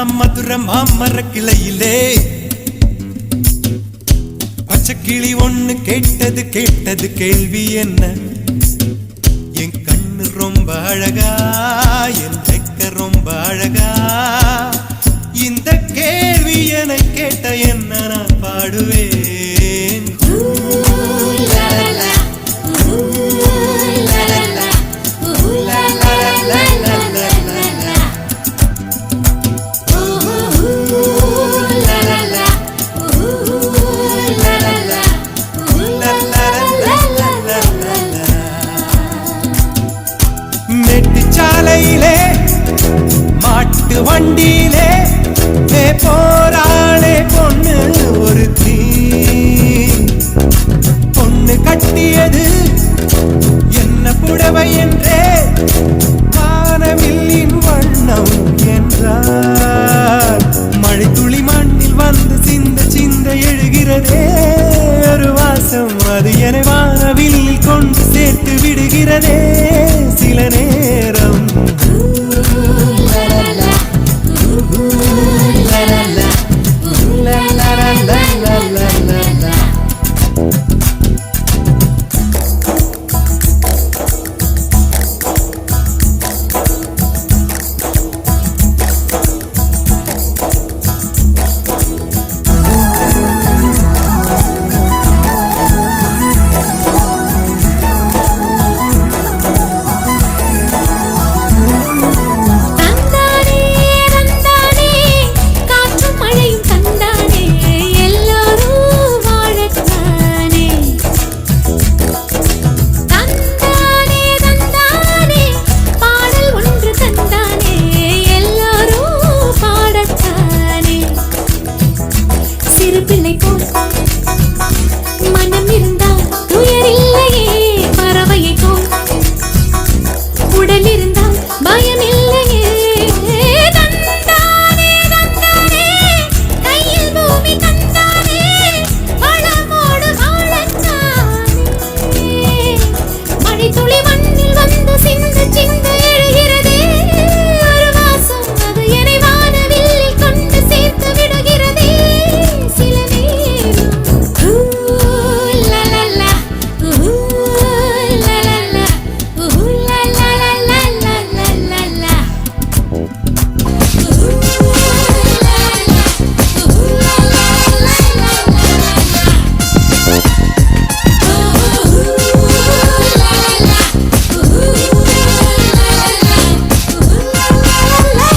மதுர மாமர கிளையிலே பச்சைக்கிளி ஒண்ணு கேட்டது கேட்டது கேள்வி என்ன? என் கண்ணு ரொம்ப அழகா, என் ரெக்க ரொம்ப அழகா, இந்த கேள்வி என கேட்ட என்ன நான் பாடுவேன். மேட்டுச்சாலையிலே மாட்டு வண்டியிலே போராளே பொண்ணு ஒரு பொண்ணு கட்டியது என்ன புடவை என்றே வானவில்லின் வண்ணம் என்றார். மழை துளி மண்ணில் வந்து சிந்த சிந்த எழுகிறதே ஒரு வாசம், அது என வானவில்லில் கொண்டு சேர்த்து விடுகிறதே சில நேரம். பிள்ளை போல்